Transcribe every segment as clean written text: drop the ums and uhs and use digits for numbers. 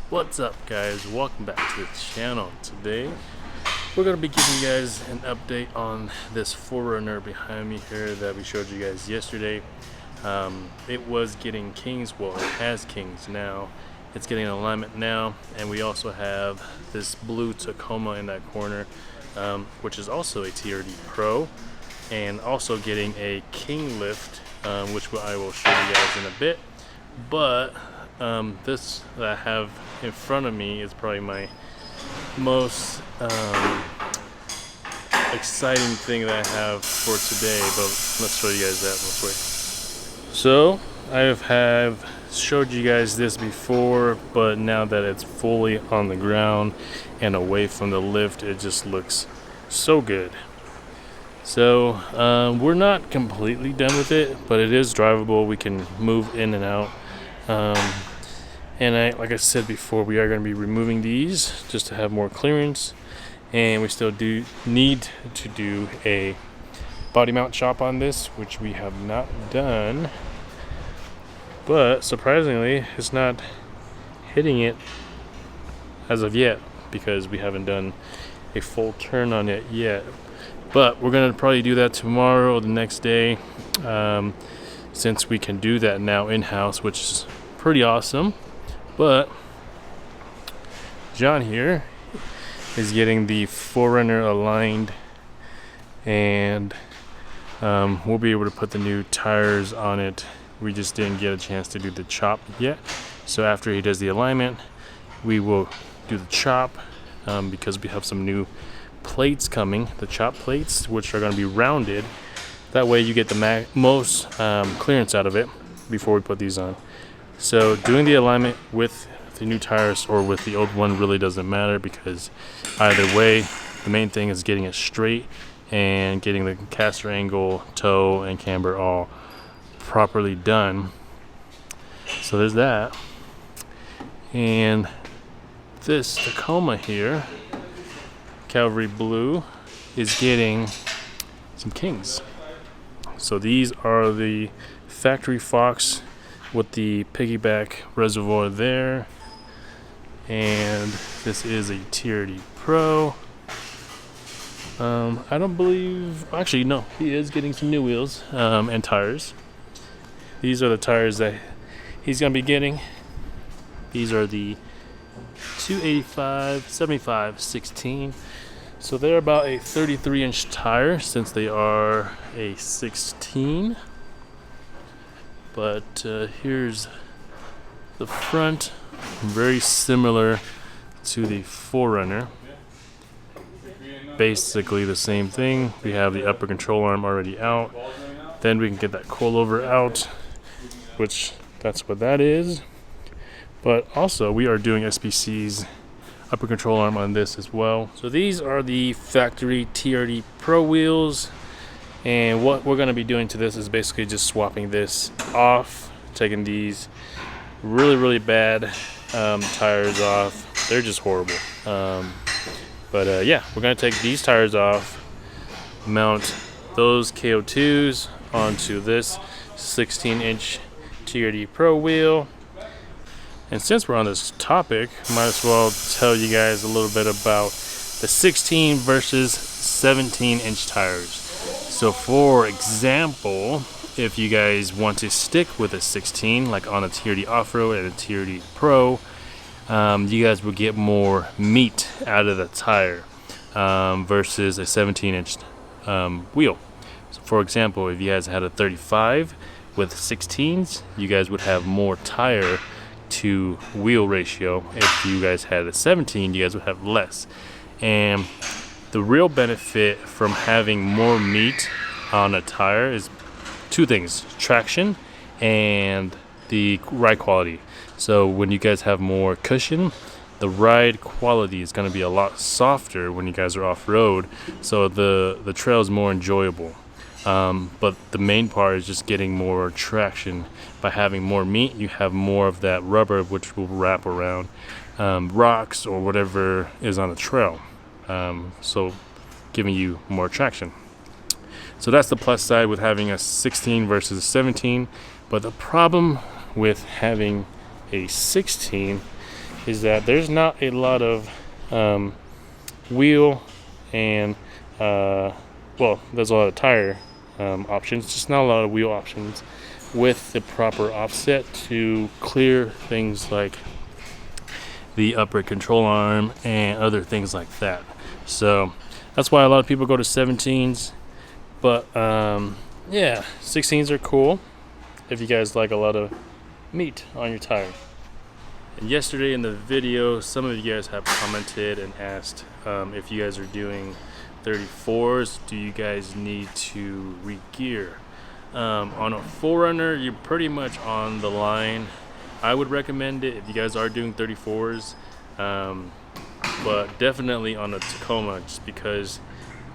What's up, guys? Welcome back to the channel. Today we're going to be giving you guys an update on this 4Runner behind me here that we showed you guys yesterday. It was getting kings, well, it has kings now. It's getting an alignment now, and we also have this blue Tacoma in that corner, which is also a TRD Pro, and also getting a king lift, which I will show you guys in a bit. But this that I have in front of me is probably my most exciting thing that I have for today, but let's show you guys that real quick. So I have showed you guys this before, but now that it's fully on the ground and away from the lift, it just looks so good. So we're not completely done with it, but it is drivable. We can move in and out. And like I said before, we are going to be removing these just to have more clearance, and we still do need to do a body mount chop on this, which we have not done, but surprisingly it's not hitting it as of yet because we haven't done a full turn on it yet. But we're going to probably do that tomorrow or the next day, since we can do that now in-house, which is pretty awesome. But John here is getting the 4Runner aligned, and we'll be able to put the new tires on it. We just didn't get a chance to do the chop yet, so after he does the alignment we will do the chop, because we have some new plates coming, the chop plates, which are going to be rounded. That way you get the most clearance out of it before we put these on. So doing the alignment with the new tires or with the old one really doesn't matter, because either way the main thing is getting it straight and getting the caster angle, toe, and camber all properly done. So there's that. And this Tacoma here, Cavalry Blue, is getting some kings. So these are the factory Fox with the piggyback reservoir there, and this is a TRD Pro. I don't believe, actually no, he is getting some new wheels and tires. These are the tires that he's gonna be getting. These are the 285 75 16, so they're about a 33-inch tire since they are a 16. But here's the front, very similar to the 4Runner. Basically the same thing. We have the upper control arm already out. Then we can get that coilover out, which that's what that is. But also we are doing SPC's upper control arm on this as well. So these are the factory TRD Pro wheels. And what we're going to be doing to this is basically just swapping this off, taking these really bad tires off. They're just horrible. Yeah, we're going to take these tires off, mount those KO2s onto this 16-inch TRD Pro wheel. And since we're on this topic, might as well tell you guys a little bit about the 16 versus 17-inch tires. So for example, if you guys want to stick with a 16, like on a TRD Off-Road and a TRD Pro, you guys will get more meat out of the tire versus a 17-inch wheel. So for example, if you guys had a 35 with 16s, you guys would have more tire to wheel ratio. If you guys had a 17, you guys would have less. And the real benefit from having more meat on a tire is two things: traction and the ride quality. So when you guys have more cushion, the ride quality is going to be a lot softer when you guys are off-road, so the trail is more enjoyable. But the main part is just getting more traction. By having more meat, you have more of that rubber, which will wrap around rocks or whatever is on the trail, so giving you more traction. So that's the plus side with having a 16 versus a 17. But the problem with having a 16 is that there's not a lot of wheel and well, there's a lot of tire options, just not a lot of wheel options with the proper offset to clear things like the upright control arm and other things like that. So that's why a lot of people go to 17s, but yeah, 16s are cool if you guys like a lot of meat on your tire. And yesterday in the video, some of you guys have commented and asked if you guys are doing 34s, do you guys need to re-gear? On a 4Runner, you're pretty much on the line. I would recommend it if you guys are doing 34s, but definitely on a Tacoma, just because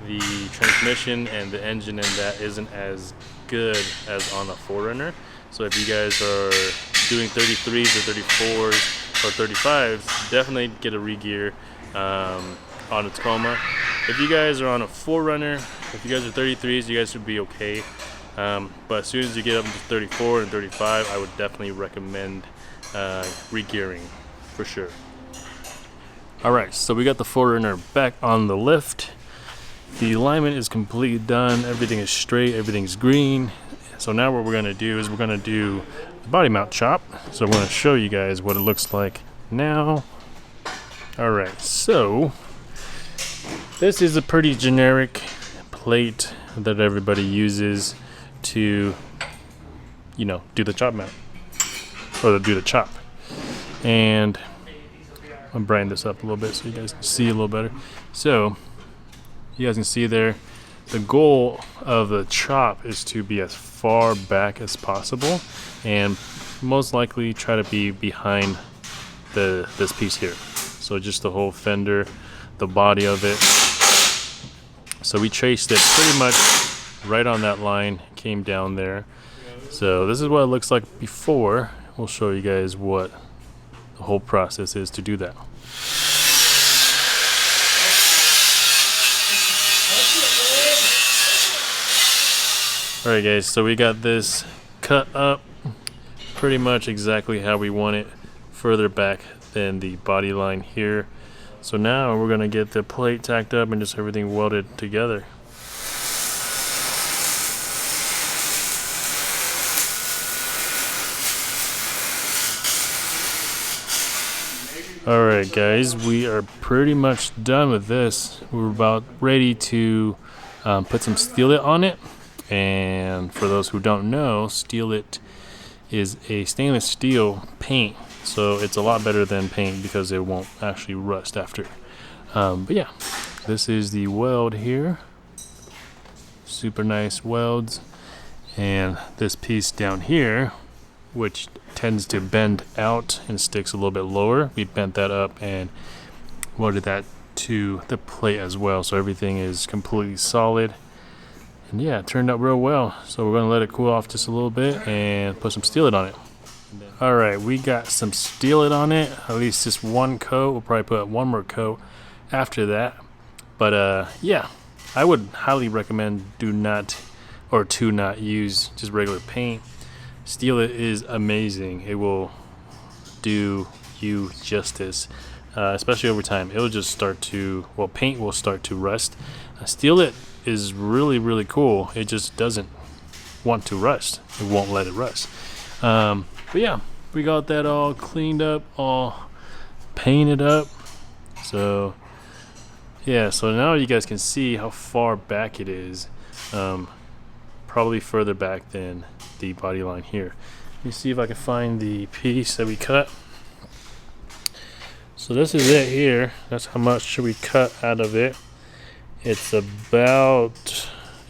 the transmission and the engine in that isn't as good as on a 4Runner. So if you guys are doing 33s or 34s or 35s, definitely get a re-gear on a Tacoma. If you guys are on a 4Runner, if you guys are 33s, you guys should be okay. But as soon as you get up to 34 and 35, I would definitely recommend re-gearing for sure. Alright, so we got the 4Runner back on the lift. The alignment is completely done, everything is straight, everything's green. So now what we're going to do is we're going to do the body mount chop. So I'm going to show you guys what it looks like now. Alright, so this is a pretty generic plate that everybody uses to, you know, do the chop mount or to do the chop. And I'll brighten this up a little bit so you guys can see a little better. So you guys can see there, the goal of the chop is to be as far back as possible and most likely try to be behind this piece here. So just the whole fender, the body of it. So we traced it pretty much right on that line, came down there. So this is what it looks like before. We'll show you guys what the whole process is to do that. Alright guys, so we got this cut up pretty much exactly how we want it, further back than the body line here. So now we're going to get the plate tacked up and just everything welded together. Alright guys, we are pretty much done with this. We're about ready to put some Steelit on it. And for those who don't know, Steelit is a stainless steel paint. So it's a lot better than paint because it won't actually rust after. But yeah, this is the weld here. Super nice welds. And this piece down here, which tends to bend out and sticks a little bit lower, we bent that up and welded that to the plate as well. So everything is completely solid. And yeah, it turned out real well. So we're going to let it cool off just a little bit and put some Steelit on it. Alright, we got some Steelit on it, at least just one coat. We'll probably put one more coat after that. But yeah, I would highly recommend to not use just regular paint. Steelit is amazing. It will do you justice, especially over time. It'll just start to, well, paint will start to rust. Steelit is really, really cool. It just doesn't want to rust. It won't let it rust. But yeah, we got that all cleaned up, all painted up. So yeah, so now you guys can see how far back it is. Probably further back than the body line here. Let me see if I can find the piece that we cut. So this is it here. That's how much we cut out of it. It's about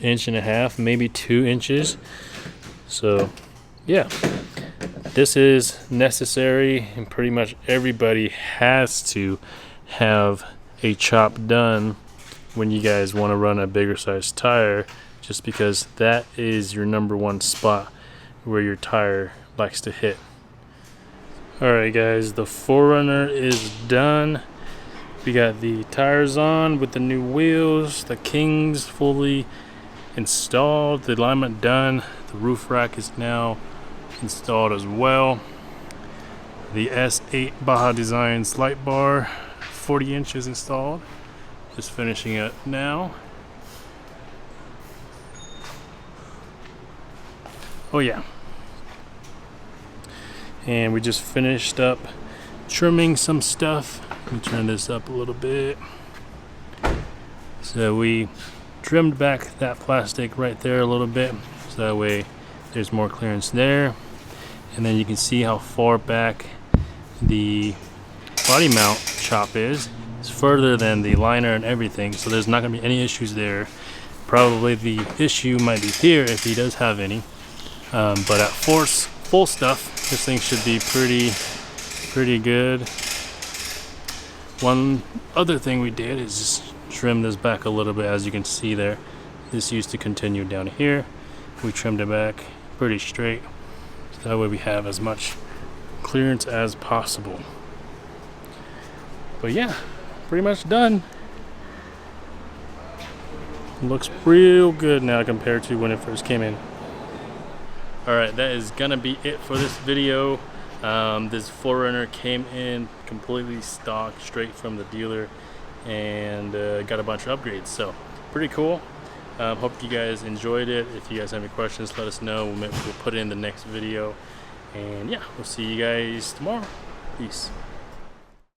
1.5 inches, maybe 2 inches. So yeah, this is necessary, and pretty much everybody has to have a chop done when you guys want to run a bigger size tire, just because that is your #1 spot where your tire likes to hit. Alright guys, the 4Runner is done. We got the tires on with the new wheels, the Kings fully installed, the alignment done, the roof rack is now installed as well. The S8 Baja Designs light bar, 40 inches installed. Just finishing it now. Oh yeah. And we just finished up trimming some stuff. Let me turn this up a little bit. So we trimmed back that plastic right there a little bit, so that way there's more clearance there. And then you can see how far back the body mount chop is. It's further than the liner and everything, so there's not going to be any issues there. Probably the issue might be here if he does have any. But at full stuff, this thing should be pretty good. One other thing we did is just trim this back a little bit. As you can see there, this used to continue down here. We trimmed it back pretty straight, so that way we have as much clearance as possible. But yeah, pretty much done. Looks real good now compared to when it first came in. Alright, that is gonna be it for this video. This 4Runner came in completely stock, straight from the dealer, and got a bunch of upgrades, so pretty cool. Hope you guys enjoyed it. If you guys have any questions, let us know. We'll put it in the next video, and yeah, we'll see you guys tomorrow. Peace.